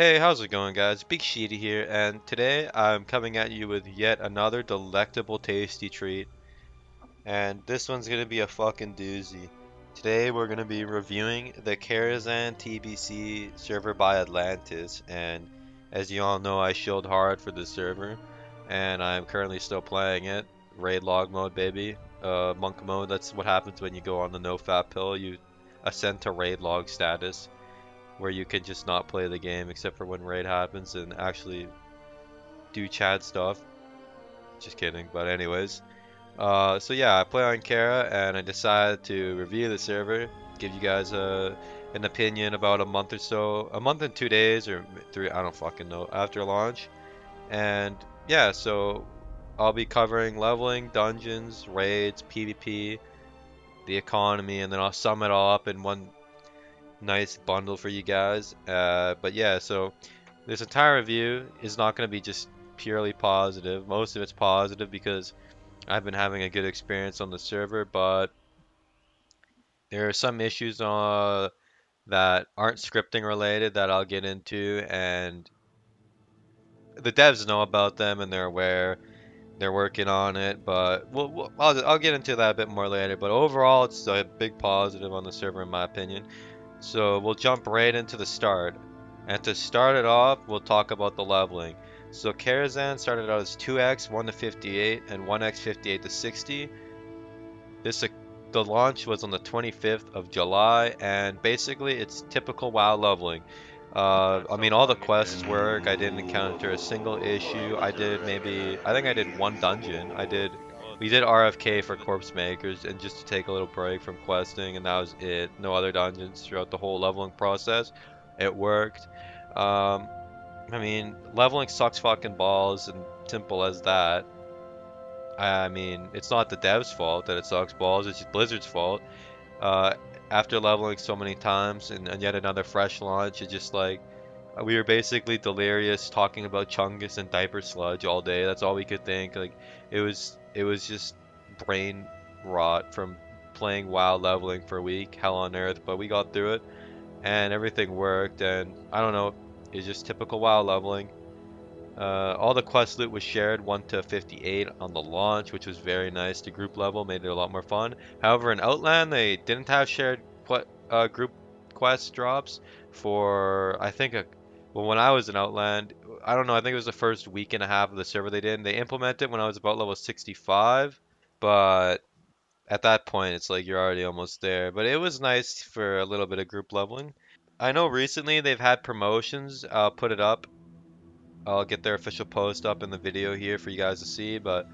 Hey, how's it going, guys? Big Sheety here, and today I'm coming at you with yet another delectable, tasty treat. And this one's gonna be a fucking doozy. Today we're gonna be reviewing the Karazhan TBC server by Atlantiss, and as you all know, I shilled hard for this server, and I'm currently still playing it. Raid log mode, baby. Monk mode. That's what happens when you go on the no fat pill. You ascend to raid log status where you can just not play the game except for when raid happens and actually do Chad stuff. Just kidding, but anyways. So yeah, I play on Kara and I decided to review the server, give you guys an opinion about a month or so, a month and 2 days or three, I don't fucking know, after launch. And yeah, so I'll be covering leveling, dungeons, raids, PvP, the economy, and then I'll sum it all up in one nice bundle for you guys. But yeah, so this entire review is not going to be just purely positive. Most of it's positive because I've been having a good experience on the server, but there are some issues that aren't scripting related that I'll get into, and the devs know about them and they're aware. They're working on it, but I'll get into that a bit more later. But overall, it's a big positive on the server in my opinion. So we'll jump right into the start. And to start it off, we'll talk about the leveling. So Karazhan started out as 2x 1 to 58 and 1x 58 to 60. The launch was on the 25th of July, and basically it's typical WoW leveling. I mean, all the quests work. I didn't encounter a single issue. I think I did one dungeon. We did RFK for corpse makers and just to take a little break from questing, and that was it. No other dungeons throughout the whole leveling process. It worked. Um, I mean, leveling sucks fucking balls, and simple as that. I mean, it's not the dev's fault that it sucks balls. It's Blizzard's fault. Uh, After leveling so many times and yet another fresh launch, it's just like we were basically delirious talking about Chungus and diaper sludge all day. That's all we could think. Like it was just brain rot from playing WoW leveling for a week, hell on earth. But we got through it and everything worked. And I don't know, it's just typical WoW leveling. All the quest loot was shared 1 to 58 on the launch, which was very nice. The group level made it a lot more fun. However, in Outland, they didn't have shared group quest drops for, I think, well, when I was in Outland, I don't know, I think it was the first week and a half of the server they did. They implemented when I was about level 65, but at that point, it's like you're already almost there. But it was nice for a little bit of group leveling. I know recently they've had promotions. I'll put it up. I'll get their official post up in the video here for you guys to see, but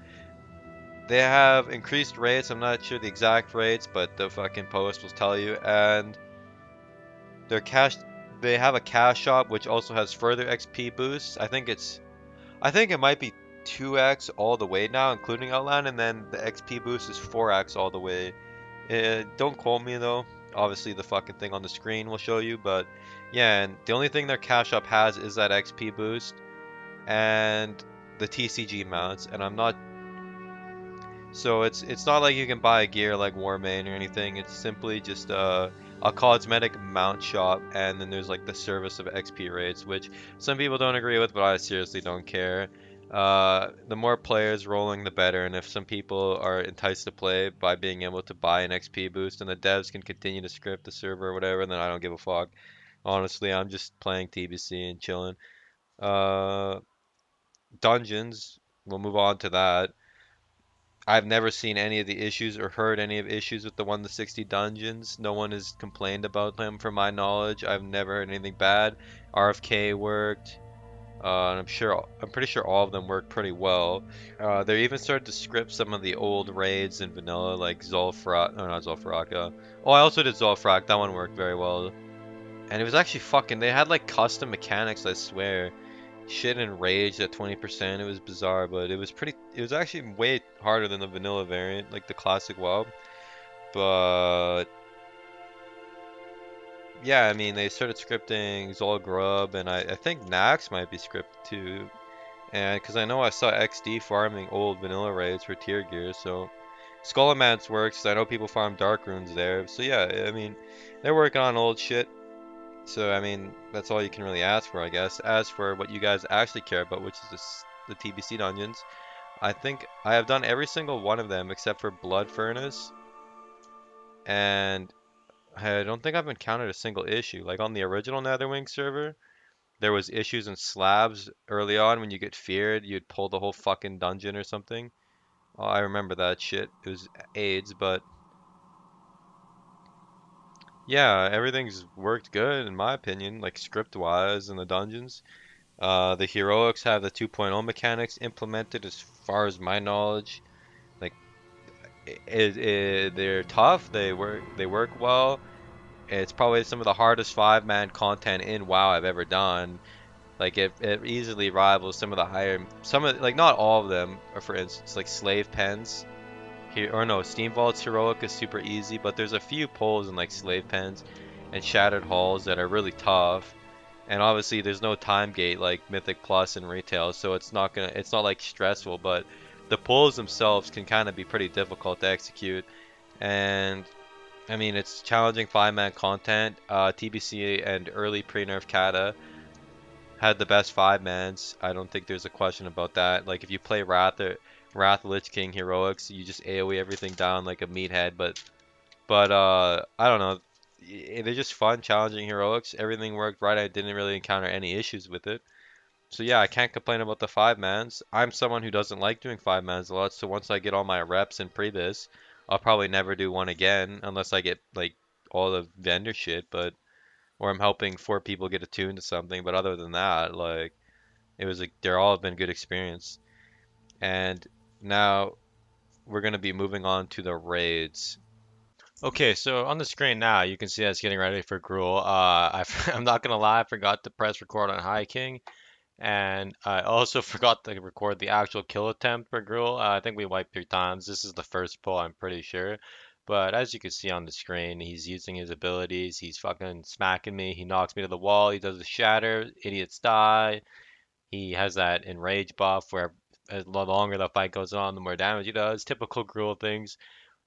they have increased rates. I'm not sure the exact rates, but the fucking post will tell you. And their cash, they have a cash shop which also has further XP boosts. I think it might be 2x all the way now, including Outland, and then the XP boost is 4x all the way. Don't quote me though. Obviously, the fucking thing on the screen will show you, but yeah, and the only thing their cash shop has is that XP boost and the TCG mounts, and I'm not so it's not like you can buy a gear like Warmane or anything. It's simply just a cosmetic mount shop, and then there's like the service of XP rates, which some people don't agree with, but I seriously don't care. The more players rolling, the better, and if some people are enticed to play by being able to buy an XP boost, and the devs can continue to script the server or whatever, then I don't give a fuck. Honestly, I'm just playing TBC and chilling. Uh, Dungeons, we'll move on to that. I've never seen any of the issues or heard any of issues with the 1 to 60 dungeons. No one has complained about them from my knowledge. I've never heard anything bad. RFK worked. And I'm pretty sure all of them work pretty well. They even started to script some of the old raids in vanilla, like Zul'Farrak. No, not Zul'Farrak. Oh, I also did Zul'Farrak. That one worked very well. And it was actually fucking. They had like custom mechanics, I swear. Shit enraged at 20%. It was bizarre, but it was actually way harder than the vanilla variant, like the classic WoW. But yeah, I mean, they started scripting Zol Grub, and I think Nax might be scripted too. And because I know I saw XD farming old vanilla raids for tier gear, so Skullomance works. I know people farm dark runes there. So yeah, I mean, they're working on old shit. So I mean, that's all you can really ask for, I guess. As for what you guys actually care about, which is the TBC dungeons, I think I have done every single one of them except for Blood Furnace, and I don't think I've encountered a single issue. Like on the original Netherwing server, there was issues in slabs early on when you get feared, you'd pull the whole fucking dungeon or something. Oh, I remember that shit. It was AIDS, but yeah, everything's worked good in my opinion, like script-wise in the dungeons. The heroics have the 2.0 mechanics implemented as far as my knowledge. Like they're tough, they work well. It's probably some of the hardest five-man content in WoW I've ever done. Like it easily rivals some of the higher, some of like not all of them, or for instance like Slave Pens here, or no, Steam Vault's heroic is super easy, but there's a few pulls in like Slave Pens and Shattered Halls that are really tough. And obviously there's no time gate like Mythic Plus and retail, so it's not like stressful, but the pulls themselves can kind of be pretty difficult to execute. And I mean, it's challenging five-man content. TBC and early pre-nerf Kata had the best five-mans. I don't think there's a question about that. Like if you play Wrath Lich King heroics, you just AoE everything down like a meathead. But I don't know. They're just fun, challenging heroics. Everything worked right. I didn't really encounter any issues with it. So yeah, I can't complain about the five mans. I'm someone who doesn't like doing five mans a lot, so once I get all my reps in Priebus, I'll probably never do one again unless I get like all the vendor shit, but or I'm helping four people get attuned to something. But other than that, like they're all have been good experience. And now we're gonna be moving on to the raids. Okay, so on the screen now, you can see us getting ready for Gruul. I'm not gonna lie, I forgot to press record on High King. And I also forgot to record the actual kill attempt for Gruul. I think we wiped 3 times. This is the first pull, I'm pretty sure. But as you can see on the screen, he's using his abilities. He's fucking smacking me. He knocks me to the wall. He does the shatter. Idiots die. He has that enrage buff where the longer the fight goes on, the more damage he does. Typical Gruul things.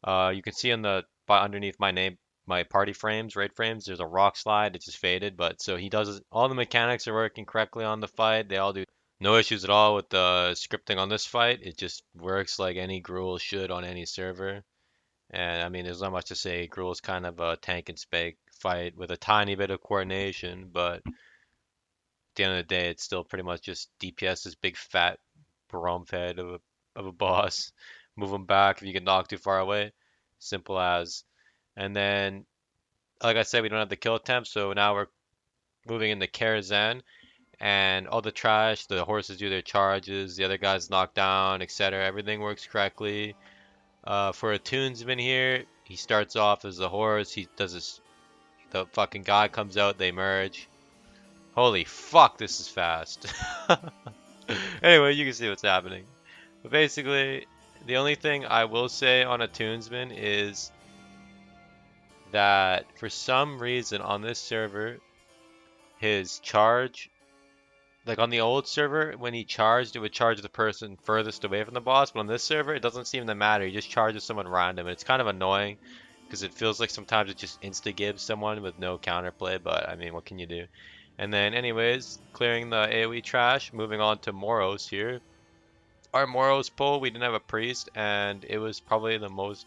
You can see underneath my name, my party frames, raid frames, there's a rock slide. It just faded, but so he does all the mechanics are working correctly on the fight. They all do no issues at all with the scripting on this fight. It just works like any Gruul should on any server. And I mean, there's not much to say. Gruul is kind of a tank and spake fight with a tiny bit of coordination, but at the end of the day, it's still pretty much just DPS's big fat Barome head of a boss. Move him back if you get knocked too far away. Simple as. And then, like I said, we don't have the kill attempt, so now we're moving into Karazhan, and all the trash, the horses do their charges, the other guys knock down, etc. Everything works correctly. For a tunesman here, he starts off as a horse. He does this. The fucking guy comes out. They merge. Holy fuck, this is fast. Anyway, you can see what's happening. But basically, the only thing I will say on a tunesman is that for some reason on this server, his charge, like on the old server, when he charged, it would charge the person furthest away from the boss, but on this server, it doesn't seem to matter. He just charges someone random, and it's kind of annoying because it feels like sometimes it just insta-gives someone with no counterplay, but I mean, what can you do? And then anyways, clearing the AoE trash, moving on to Moros here. Our Moros pull, we didn't have a priest, and it was probably the most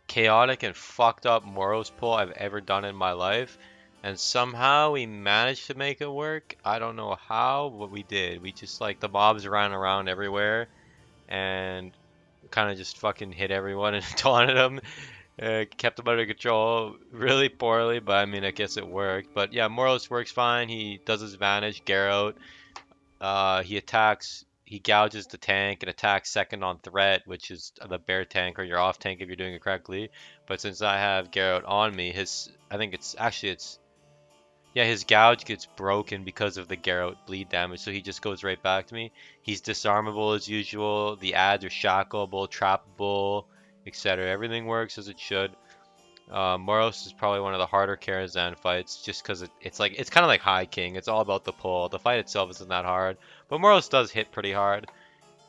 chaotic and fucked up Moros pull I've ever done in my life. And somehow we managed to make it work. I don't know how, but we did. We just like the mobs ran around everywhere and kind of just fucking hit everyone and taunted them. Kept them under control really poorly, but I mean, I guess it worked. But yeah, Moros works fine. He does his Vanish, Garrote. He gouges the tank and attacks second on threat, which is the bear tank or your off tank if you're doing it correctly. But since I have Garrote on me, I think yeah, his gouge gets broken because of the Garrote bleed damage, so he just goes right back to me. He's disarmable as usual. The ads are shackleable, trappable, etc. Everything works as it should. Moros is probably one of the harder Karazhan fights, just because it's kind of like High King. It's all about the pull. The fight itself isn't that hard, but Moros does hit pretty hard.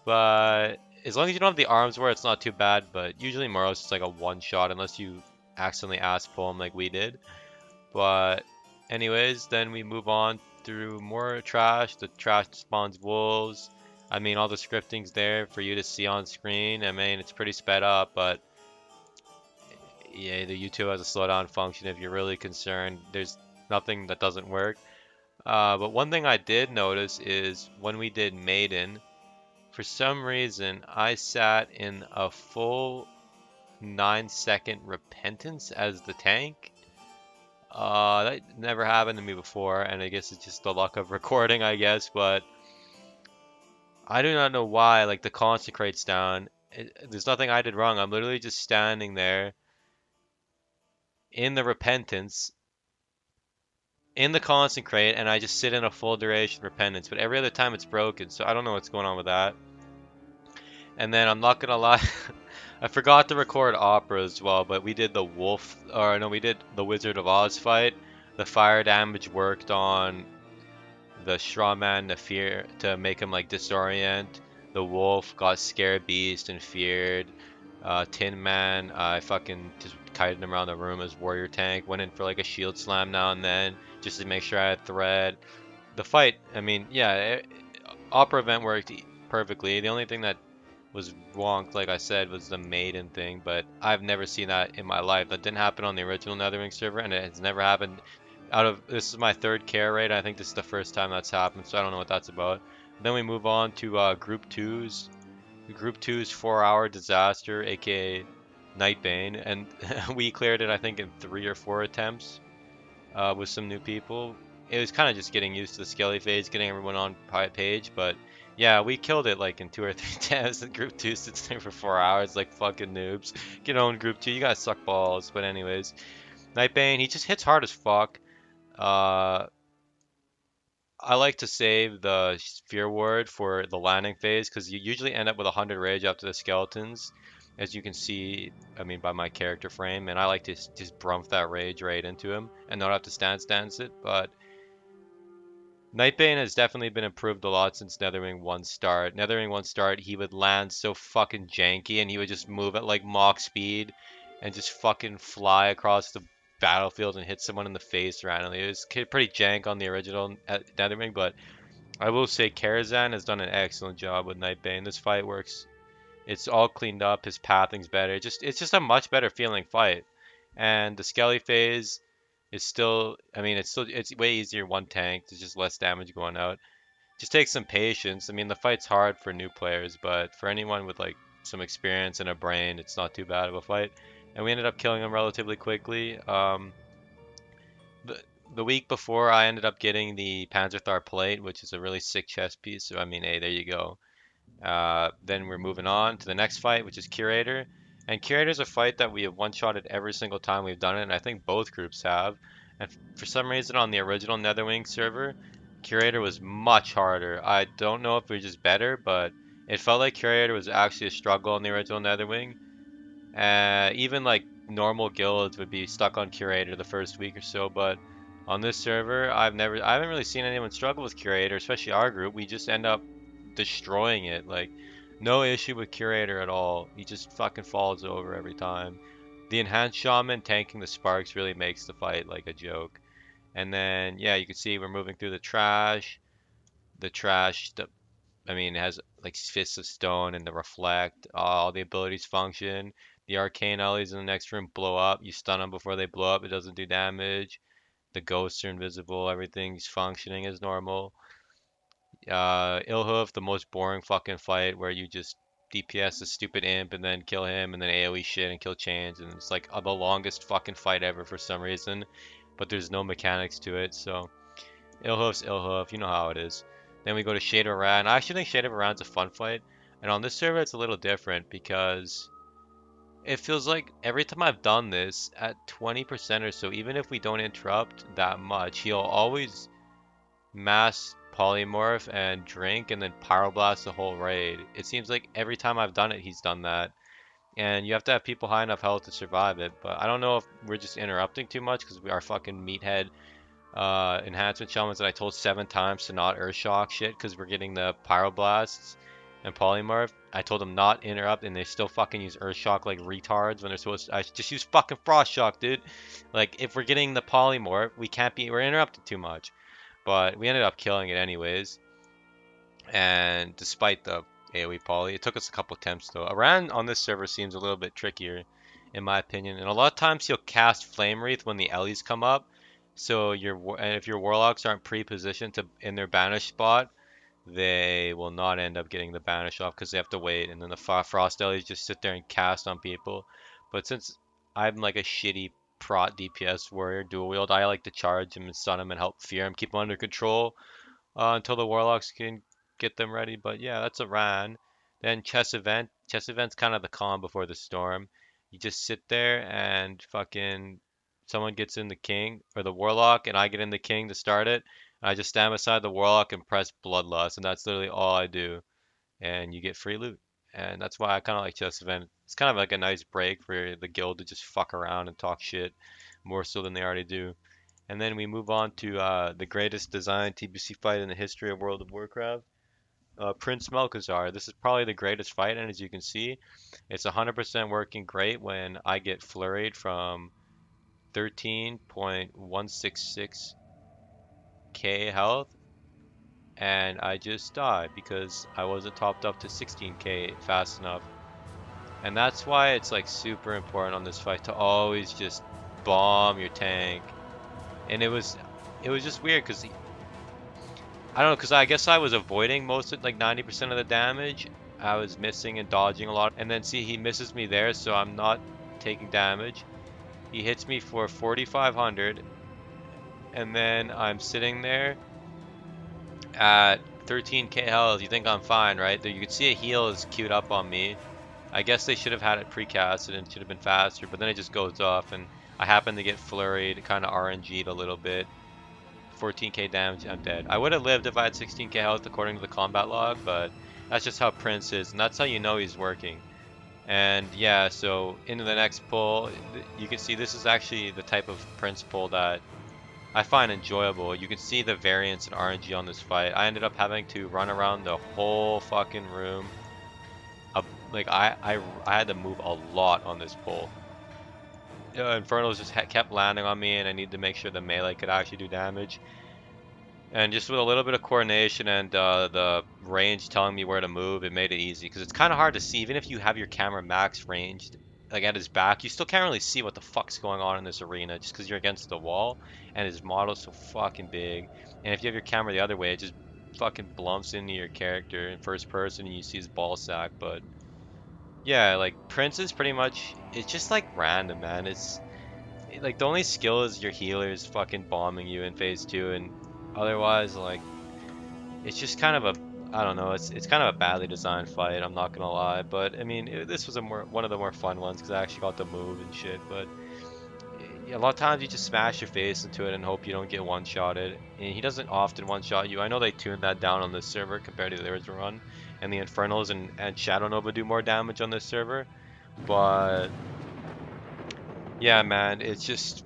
But as long as you don't have the arms where it's not too bad. But usually Moros is like a one shot unless you accidentally ass pull him like we did. But Anyways, then we move on through more trash. The trash spawns wolves. I mean, all the scripting's there for you to see on screen. I mean, it's pretty sped up, but yeah, the YouTube has a slowdown function if you're really concerned. There's nothing that doesn't work. But one thing I did notice is when we did Maiden, for some reason, I sat in a full 9-second repentance as the tank. That never happened to me before, and I guess it's just the luck of recording, I guess, but I do not know why, like, the consecrate's down. There's nothing I did wrong. I'm literally just standing there in the repentance, in the consecrate, and I just sit in a full duration repentance, but every other time it's broken, so I don't know what's going on with that. And then I'm not gonna lie, I forgot to record opera as well, but we did the wolf, or no, we did the Wizard of Oz fight. The fire damage worked on the straw man to fear, to make him like disorient. The wolf got scared beast and feared. Tin Man, I fucking just kited him around the room as warrior tank. Went in for like a shield slam now and then just to make sure I had thread. The fight, I mean, yeah, opera event worked perfectly. The only thing that was wrong, like I said, was the maiden thing, but I've never seen that in my life. That didn't happen on the original Netherwing server, and it has never happened out of, this is my third care raid. I think this is the first time that's happened, so I don't know what that's about. Then we move on to Group 2's. Group 2's 4-hour disaster, aka Nightbane, and we cleared it I think in 3 or 4 attempts with some new people. It was kind of just getting used to the skelly phase, getting everyone on page, but yeah, we killed it like in 2 or 3 attempts. And Group 2 sits there for 4 hours like fucking noobs. Get on Group 2, you guys suck balls. But anyways, Nightbane, he just hits hard as fuck. I like to save the Sphere Ward for the landing phase because you usually end up with 100 rage after the skeletons, as you can see, I mean, by my character frame, and I like to just brump that rage right into him and not have to stance it, but Nightbane has definitely been improved a lot since Netherwing 1 start. Netherwing 1 start, he would land so fucking janky and he would just move at like Mach speed and just fucking fly across the battlefield and hit someone in the face randomly. It was pretty jank on the original Netherwing, but I will say Karazhan has done an excellent job with Nightbane. This fight works. It's all cleaned up. His pathing's better. It's just a much better feeling fight. And the Skelly phase is still, I mean, it's way easier one tank. There's just less damage going out. Just takes some patience. I mean, the fight's hard for new players, but for anyone with like some experience and a brain, it's not too bad of a fight. And we ended up killing him relatively quickly. The week before, I ended up getting the Panzerthar plate, which is a really sick chest piece. So I mean, hey, there you go. Then we're moving on to the next fight, which is Curator. And Curator is a fight that we have one-shotted every single time we've done it, and I think both groups have. And for some reason on the original Netherwing server, Curator was much harder. I don't know if it was just better, but it felt like Curator was actually a struggle on the original Netherwing. Even like normal guilds would be stuck on Curator the first week or so, but on this server, I haven't really seen anyone struggle with Curator, especially our group. We just end up destroying it. Like, no issue with Curator at all. He just fucking falls over every time. The Enhanced Shaman tanking the sparks really makes the fight like a joke. And then, yeah, you can see we're moving through the trash. The trash, I mean, it has like Fists of Stone and the Reflect. All the abilities function. The Arcane Allies in the next room blow up. You stun them before they blow up. It doesn't do damage. The ghosts are invisible. Everything's functioning as normal. Ilhoof, the most boring fucking fight where you just DPS a stupid imp and then kill him and then AoE shit and kill chains, and it's like the longest fucking fight ever for some reason, but there's no mechanics to it. So Ilhoof's Ilhoof, you know how it is. Then we go to Shade of Aran. I actually think Shade of Aran's a fun fight, and on this server it's a little different because it feels like every time I've done this at 20% or so, even if we don't interrupt that much, he'll always mass polymorph and drink and then pyroblast the whole raid. It seems like every time I've done it, he's done that. And you have to have people high enough health to survive it. But I don't know if we're just interrupting too much because we are fucking meathead enhancement shamans that I told 7 times to not Earthshock shit because we're getting the pyroblasts and polymorph. I told them not interrupt, and they still fucking use Earth Shock like retards when they're supposed to. I just use fucking Frost Shock, dude. Like, if we're getting the polymorph, we can't be. We're interrupted too much. But we ended up killing it anyways. And despite the AoE poly, it took us a couple attempts though. Aran on this server seems a little bit trickier, in my opinion. And a lot of times he'll cast Flame Wreath when the Ellies come up. So and if your warlocks aren't pre-positioned to in their banish spot, they will not end up getting the banish off because they have to wait, and then the frost ellies just sit there and cast on people. But since I'm like a shitty prot DPS warrior dual wield, I like to charge him and stun him and help fear him, keep him under control until the warlocks can get them ready. But yeah, that's a Ran. Then chess event. Chess event's kind of the calm before the storm. You just sit there and fucking someone gets in the king or the warlock, and I get in the king to start it. I just stand beside the warlock and press bloodlust, and that's literally all I do. And you get free loot. And that's why I kind of like chess event. It's kind of like a nice break for the guild to just fuck around and talk shit more so than they already do. And then we move on to the greatest design TBC fight in the history of World of Warcraft. Prince Malcazar. This is probably the greatest fight, and as you can see, it's 100% working great when I get flurried from 13.166k health, and I just die because I wasn't topped up to 16k fast enough. And that's why it's like super important on this fight to always just bomb your tank. And it was just weird because I don't know, because I guess I was avoiding most of like 90% of the damage. I was missing and dodging a lot. And then see, he misses me there, so I'm not taking damage. He hits me for 4,500, and then I'm sitting there at 13k health. You think I'm fine, right? You can see a heal is queued up on me. I guess they should have had it precasted and it should have been faster, but then it just goes off, and I happen to get flurried, kind of RNG'd a little bit. 14k damage, I'm dead. I would have lived if I had 16k health according to the combat log, but that's just how Prince is, and that's how you know he's working. And yeah, so into the next pull, you can see this is actually the type of Prince pull that I find enjoyable. You can see the variance in RNG on this fight. I ended up having to run around the whole fucking room. Like I had to move a lot on this pull. Infernals just kept landing on me, and I need to make sure the melee could actually do damage. And just with a little bit of coordination and the range telling me where to move, it made it easy. Because it's kind of hard to see, even if you have your camera max ranged, like at his back, you still can't really see what the fuck's going on in this arena, just because you're against the wall, and his model's so fucking big. And if you have your camera the other way, it just fucking blumps into your character in first person, and you see his ball sack. But yeah, like Prince is pretty much, it's just like random, man. It's like the only skill is your healers fucking bombing you in phase 2, and otherwise, like, it's just kind of a, I don't know, it's kind of a badly designed fight, I'm not gonna lie. But I mean, this was one of the more fun ones because I actually got to move and shit. But a lot of times you just smash your face into it and hope you don't get one-shotted. And he doesn't often one-shot you. I know they tuned that down on this server compared to the original run, and the Infernals and Shadow Nova do more damage on this server. But yeah, man, it's just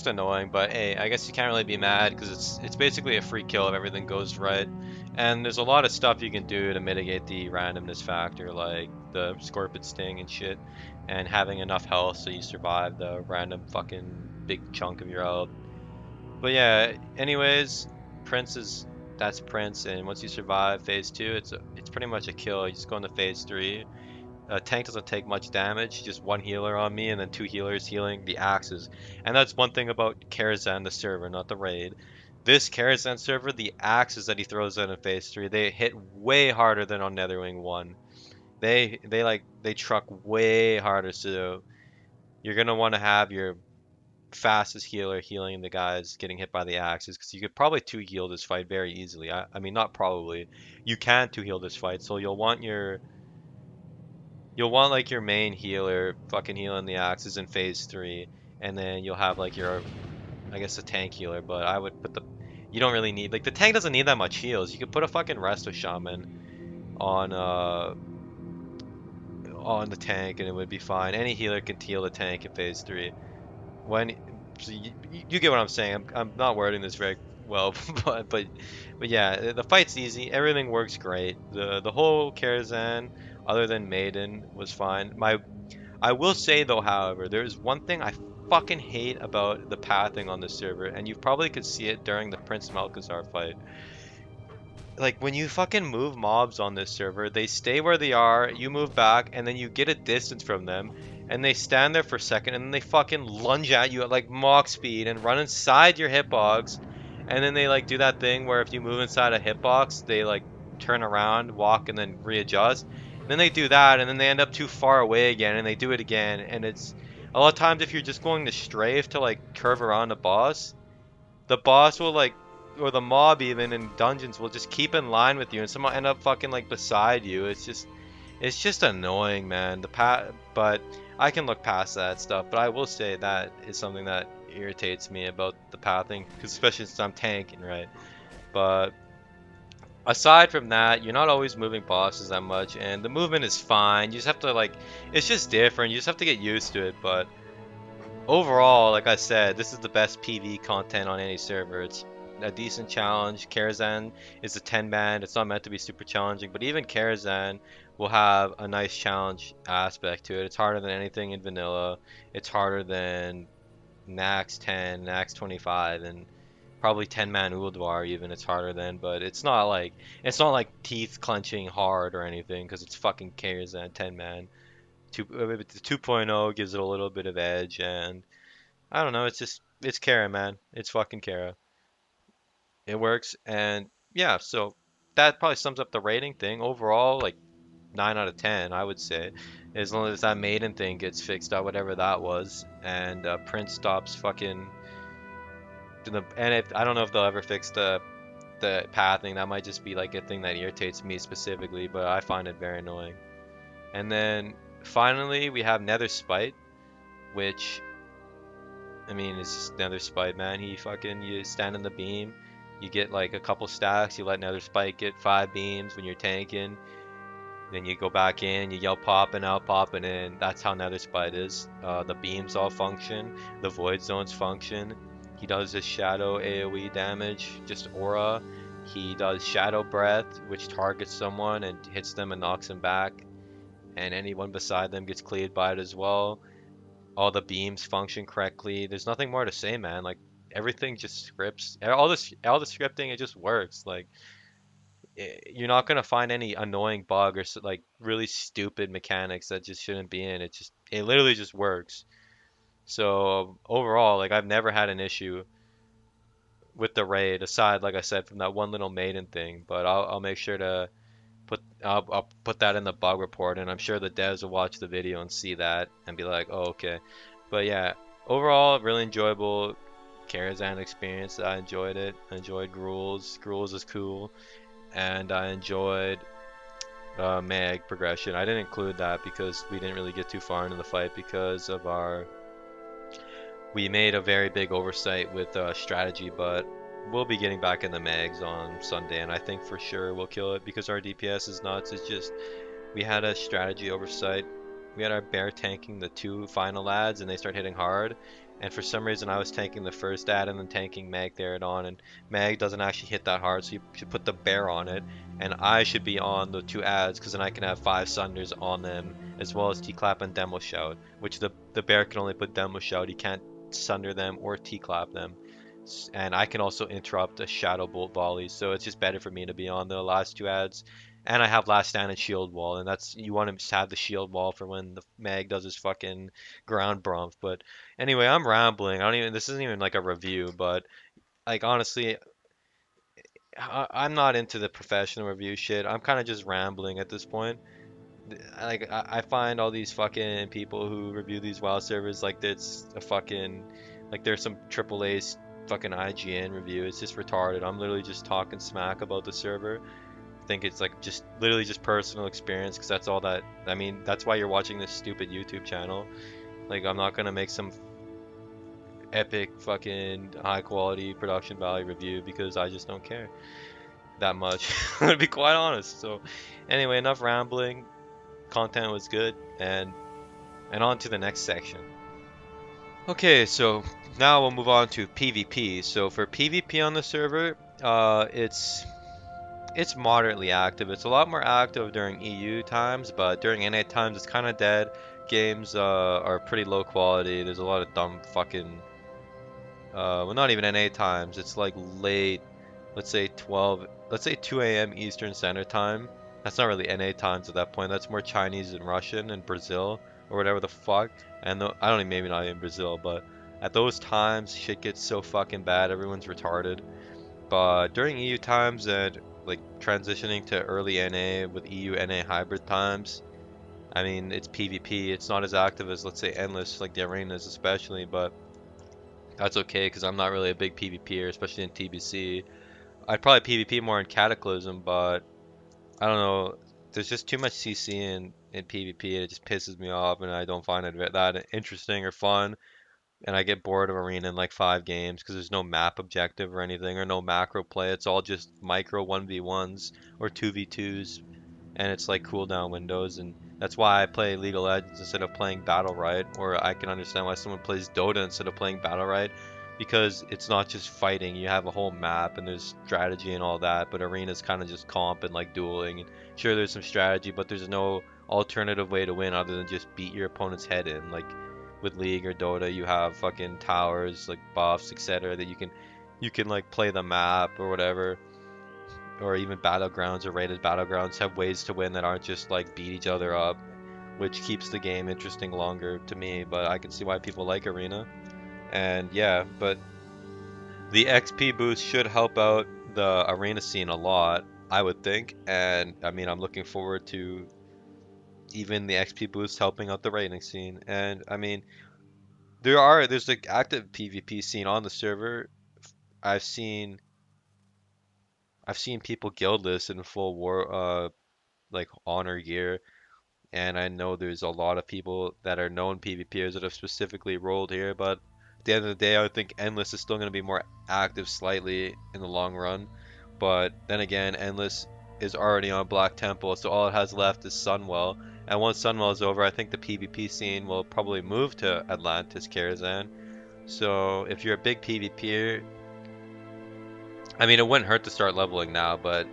annoying. But hey, I guess you can't really be mad because it's basically a free kill if everything goes right. And there's a lot of stuff you can do to mitigate the randomness factor, like the Scorpion Sting and shit, and having enough health so you survive the random fucking big chunk of your health. But yeah, anyways, that's Prince, and once you survive phase 2, it's pretty much a kill. You just go into phase 3. Tank doesn't take much damage, just one healer on me and then 2 healers healing the axes. And that's one thing about Karazhan, the server, not the raid. This Karazhan server, the axes that he throws out in phase 3, they hit way harder than on Netherwing 1. They truck way harder, so you're gonna want to have your fastest healer healing the guys getting hit by the axes, because you could probably 2 heal this fight very easily. I mean, not probably. You can 2 heal this fight, so you'll want like your main healer fucking healing the axes in phase 3, and then you'll have like your, I guess, a tank healer. But I would put you don't really need, like, the tank doesn't need that much heals. You could put a fucking Resto Shaman on the tank and it would be fine. Any healer can heal the tank in phase 3. When so you get what I'm saying. I'm not wording this very well, but yeah, the fight's easy. Everything works great. The whole Karazhan other than Maiden was fine. I will say though, however, there is one thing I fucking hate about the pathing on this server, and you probably could see it during the Prince Malcazar fight. Like when you fucking move mobs on this server, they stay where they are, you move back, and then you get a distance from them, and they stand there for a second, and then they fucking lunge at you at like Mach speed and run inside your hitbox, and then they like do that thing where if you move inside a hitbox, they like turn around, walk, and then readjust. And then they do that, and then they end up too far away again, and they do it again, and it's a lot of times if you're just going to strafe to like curve around the boss will like, or the mob even in dungeons will just keep in line with you and somehow end up fucking like beside you. It's just annoying, man. But I can look past that stuff. But I will say that is something that irritates me about the pathing, because especially since I'm tanking, right? But aside from that, you're not always moving bosses that much, and the movement is fine. You just have to like, it's just different. You just have to get used to it. But overall, like I said, this is the best PvE content on any server. It's a decent challenge. Karazhan is a 10-man. It's not meant to be super challenging, but even Karazhan will have a nice challenge aspect to it. It's harder than anything in vanilla. It's harder than Nax 10, Nax 25, and probably 10-man Uldwar even. It's harder than, but it's not like teeth clenching hard or anything because it's fucking Karazhan 10-man. 2.0 gives it a little bit of edge, and I don't know, it's Kara, man. It's fucking Kara. It works, and yeah, so that probably sums up the rating thing. Overall, like 9 out of 10, I would say, as long as that maiden thing gets fixed out, whatever that was, and Prince stops fucking. And if I don't know if they'll ever fix the pathing, that might just be like a thing that irritates me specifically, but I find it very annoying. And then finally, we have Nether Spite, which, I mean, it's just Nether Spite, man. You stand in the beam, you get like a couple stacks, you let Nether Spite get 5 beams when you're tanking, then you go back in, you yell popping out, popping in. That's how Nether Spite is. The beams all function, the void zones function. He does his shadow AoE damage, just aura. He does shadow breath, which targets someone and hits them and knocks them back, and anyone beside them gets cleared by it as well. All the beams function correctly. There's nothing more to say, man. Like everything just scripts. All the scripting, it just works. Like you're not gonna find any annoying bug or like really stupid mechanics that just shouldn't be in. It literally just works. So overall, like I've never had an issue with the raid aside, like I said, from that one little maiden thing. But I'll make sure to I'll put that in the bug report, and I'm sure the devs will watch the video and see that and be like, oh, okay. But yeah, overall, really enjoyable Karazhan experience. I enjoyed it. I enjoyed Gruul's. Gruul's is cool, and I enjoyed Mag progression. I didn't include that because we didn't really get too far into the fight because of we made a very big oversight with strategy, but we'll be getting back in the mags on Sunday, and I think for sure we'll kill it because our DPS is nuts. It's just we had a strategy oversight. We had our bear tanking the 2 final ads, and they start hitting hard. And for some reason, I was tanking the first ad and then tanking Mag Therodon, and Mag doesn't actually hit that hard, so you should put the bear on it, and I should be on the 2 ads because then I can have 5 Sunders on them, as well as T-Clap and Demo Shout, which the bear can only put Demo Shout. He can't Sunder them or T-Clap them. And I can also interrupt a Shadow Bolt volley, so it's just better for me to be on the last 2 ads. And I have Last Stand and Shield Wall, and that's, you want to have the Shield Wall for when the Mag does his fucking ground brump. But anyway, I'm rambling. This isn't even like a review, but like honestly, I'm not into the professional review shit. I'm kind of just rambling at this point. Like I find all these fucking people who review these WoW servers like it's a fucking, like there's some AAA fucking IGN review. It's just retarded. I'm literally just talking smack about the server. I think it's like just literally just personal experience, because that's all that, I mean, that's why you're watching this stupid YouTube channel. Like I'm not gonna make some epic fucking high quality production value review because I just don't care that much. To be quite honest. So anyway, enough rambling. Content was good, and on to the next section. Okay, so now we'll move on to PvP. So for PvP on the server, it's it's moderately active. It's a lot more active during EU times, but during NA times it's kind of dead. Games are pretty low quality. There's a lot of dumb fucking well, not even NA times. It's like late, let's say 12, let's say 2 a.m. Eastern Standard Time. That's not really NA times at that point. That's more Chinese and Russian and Brazil or whatever the fuck. And I don't even, maybe not even Brazil, but at those times shit gets so fucking bad. Everyone's retarded. But during EU times and like transitioning to early NA with EU NA hybrid times, I mean it's PvP. It's not as active as let's say Endless, like the arenas especially, but that's okay because I'm not really a big PvPer, especially in TBC. I'd probably PvP more in Cataclysm, but I don't know. There's just too much CC in PvP and it just pisses me off and I don't find it that interesting or fun. And I get bored of Arena in like 5 games because there's no map objective or anything or no macro play. It's all just micro 1v1s or 2v2s and it's like cooldown windows, and that's why I play League of Legends instead of playing Battle Right, or I can understand why someone plays Dota instead of playing Battle Right, because it's not just fighting. You have a whole map and there's strategy and all that, but Arena's kind of just comp and like dueling. And sure, there's some strategy, but there's no alternative way to win other than just beat your opponent's head in. Like with League or Dota, you have fucking towers, like buffs, etc. that you can like play the map or whatever, or even battlegrounds or rated battlegrounds have ways to win that aren't just like beat each other up, which keeps the game interesting longer to me. But I can see why people like Arena. And yeah, but the XP boost should help out the Arena scene a lot, I would think. And I mean, I'm looking forward to even the XP boost helping out the rating scene. And I mean, there's like active PvP scene on the server. I've seen I've seen people guildless in full war like honor gear, and I know there's a lot of people that are known PvPers that have specifically rolled here, but at the end of the day, I would think Endless is still going to be more active slightly in the long run. But then again, Endless is already on Black Temple, so all it has left is Sunwell. And once Sunwell is over, I think the PvP scene will probably move to Atlantiss Karazhan. So if you're a big PvPer, I mean, it wouldn't hurt to start leveling now, but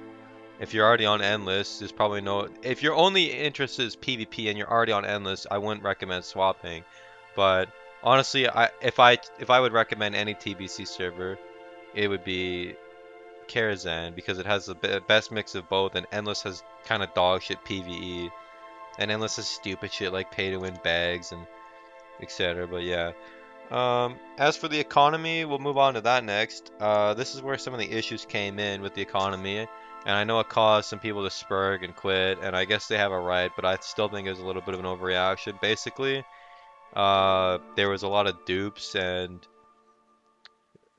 if you're already on Endless, there's probably no. If your only interest is PvP and you're already on Endless, I wouldn't recommend swapping. But honestly, if I would recommend any TBC server, it would be Karazhan because it has the best mix of both, and Endless has kind of dog shit PvE, and Endless has stupid shit like pay to win bags and etc. But yeah. As for the economy, we'll move on to that next. This is where some of the issues came in with the economy, and I know it caused some people to spurg and quit, and I guess they have a right, but I still think it was a little bit of an overreaction. Basically, there was a lot of dupes and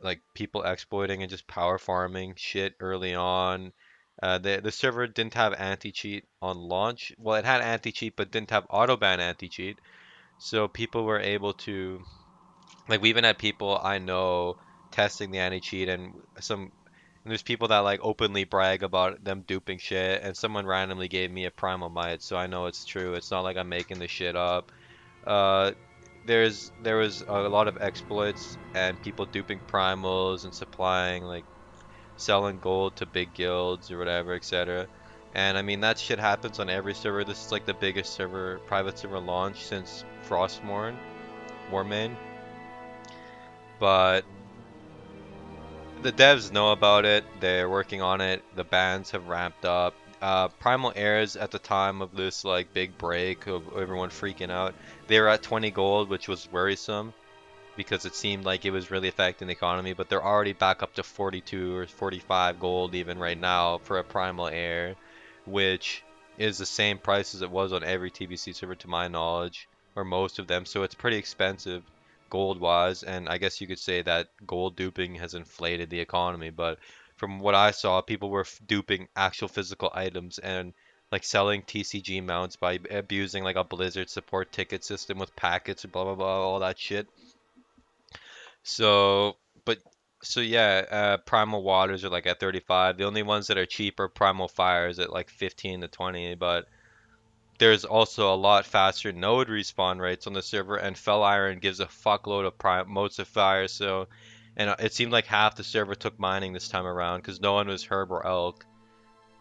like people exploiting and just power farming shit early on. The server didn't have anti-cheat on launch. Well, it had anti-cheat, but didn't have auto-ban anti-cheat, so people were able to like we even had people I know testing the anti-cheat and there's people that like openly brag about them duping shit and someone randomly gave me a primal might, so I know it's true. It's not like I'm making this shit up. Uh there was a lot of exploits and people duping primals and supplying like selling gold to big guilds or whatever, etc. And I mean that shit happens on every server. This is like the biggest server private server launch since Frostmourne, Warmane. But the devs know about it. They're working on it. The bans have ramped up. Primal Airs at the time of this like big break of everyone freaking out, they were at 20 gold, which was worrisome because it seemed like it was really affecting the economy. But they're already back up to 42 or 45 gold even right now for a Primal Air, which is the same price as it was on every TBC server to my knowledge, or most of them. So it's pretty expensive gold wise, and I guess you could say that gold duping has inflated the economy, but from what I saw, people were duping actual physical items and like selling TCG mounts by abusing like a Blizzard support ticket system with packets and blah blah blah, all that shit. So, but so yeah, Primal Waters are like at 35. The only ones that are cheap are Primal Fires at like 15 to 20, but there's also a lot faster node respawn rates on the server, and Fell Iron gives a fuckload of motes of fire. So, and it seemed like half the server took mining this time around because no one was herb or elk.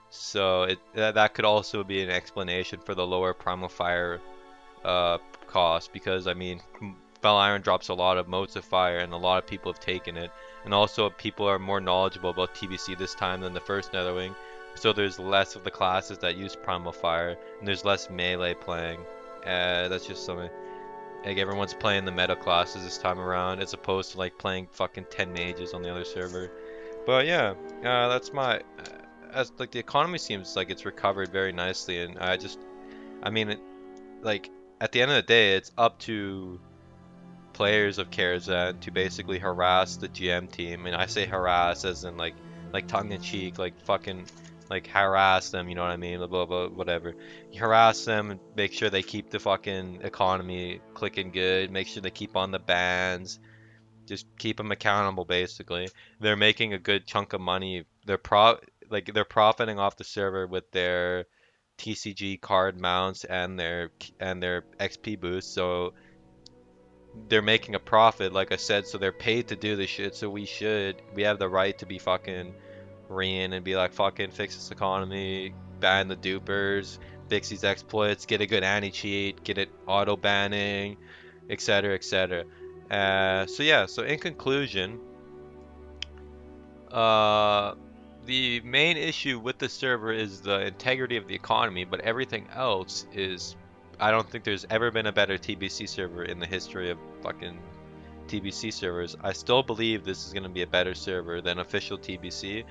So that could also be an explanation for the lower primal fire uh, cost, because I mean, Fel Iron drops a lot of motes of fire, and a lot of people have taken it, and also people are more knowledgeable about TBC this time than the first Netherwing, so there's less of the classes that use primal fire, and there's less melee playing. That's just something. Like everyone's playing the meta classes this time around, as opposed to like playing fucking 10 mages on the other server. But yeah, that's my. As like the economy seems like it's recovered very nicely, and I mean, like at the end of the day, it's up to players of Karazhan to basically harass the GM team, and I say harass as in like tongue in cheek, like fucking like harass them, you know what I mean? Blah blah blah, whatever. You harass them and make sure they keep the fucking economy clicking good. Make sure they keep on the bans. Just keep them accountable. Basically, they're making a good chunk of money. They're profiting off the server with their TCG card mounts and their XP boosts. So they're making a profit, like I said, so they're paid to do this shit. So we have the right to be fucking Rian and be like, fucking fix this economy, ban the dupers, fix these exploits, get a good anti-cheat, get it auto banning, etc., etc. So yeah, so in conclusion, uh, the main issue with the server is the integrity of the economy, but everything else is. I don't think there's ever been a better TBC server in the history of fucking TBC servers. I still believe this is going to be a better server than official TBC.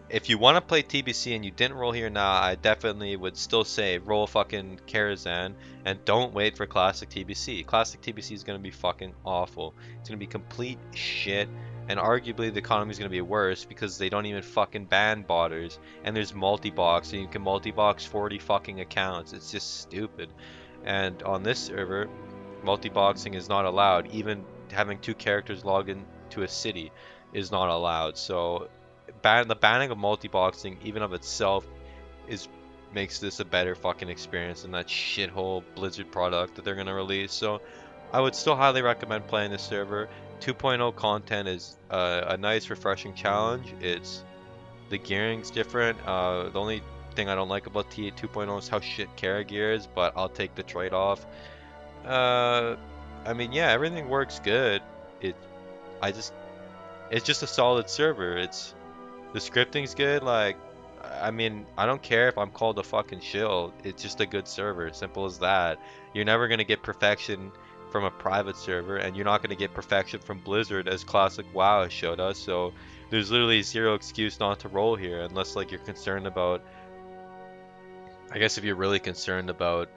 If you want to play TBC and you didn't roll here now, I definitely would still say roll fucking Karazhan and don't wait for Classic TBC. Classic TBC is going to be fucking awful. It's going to be complete shit, and arguably the economy is going to be worse because they don't even fucking ban botters, and there's multi-box, and you can multi-box 40 fucking accounts. It's just stupid. And on this server, multi-boxing is not allowed. Even having two characters log into a city is not allowed. So the banning of multi-boxing even of itself is makes this a better fucking experience than that shithole Blizzard product that they're gonna release. So I would still highly recommend playing this server. 2.0 content is a nice refreshing challenge. It's the gearing's different. The only thing I don't like about T8 2.0 is how shit Kara gear is, but I'll take the trade-off. Uh, I mean, yeah, everything works good. It, I just, it's just a solid server. The scripting's good. Like, I mean, I don't care if I'm called a fucking shill. It's just a good server. Simple as that. You're never gonna get perfection from a private server, and you're not gonna get perfection from Blizzard, as Classic WoW has showed us. So there's literally zero excuse not to roll here, unless like you're concerned about. I guess if you're really concerned about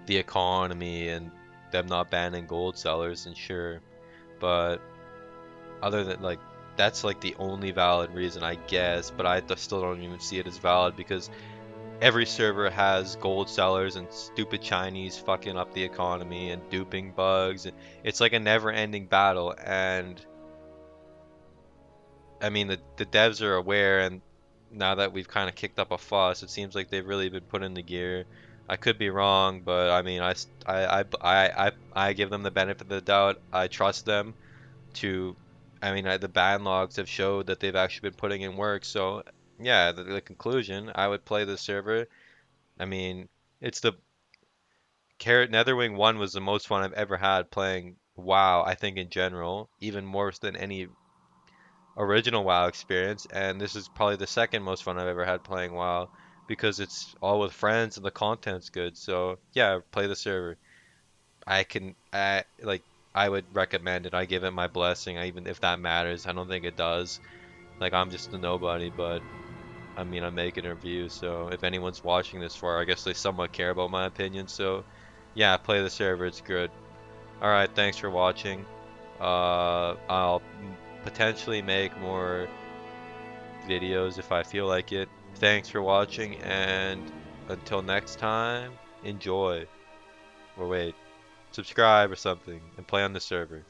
the economy and them not banning gold sellers, and sure, but other than like that's like the only valid reason, I guess, but I still don't even see it as valid because every server has gold sellers and stupid Chinese fucking up the economy and duping bugs, and it's like a never-ending battle. And I mean the devs are aware, and now that we've kind of kicked up a fuss, it seems like they've really been put in the gear. I could be wrong, but I mean, I give them the benefit of the doubt. I trust them to. I mean, the ban logs have showed that they've actually been putting in work. So, yeah, the conclusion, I would play the server. I mean, it's the Carrot Netherwing 1 was the most fun I've ever had playing WoW, I think in general, even more than any original WoW experience, and this is probably the second most fun I've ever had playing WoW because it's all with friends and the content's good. So yeah, play the server. I would recommend it. I give it my blessing, even if that matters. I don't think it does. Like I'm just a nobody, but I mean I'm making a review, so if anyone's watching this far, I guess they somewhat care about my opinion. So yeah, play the server. It's good. All right, thanks for watching. I'll potentially make more videos if I feel like it. Thanks for watching, and until next time, enjoy. Or wait, subscribe or something, and play on the server.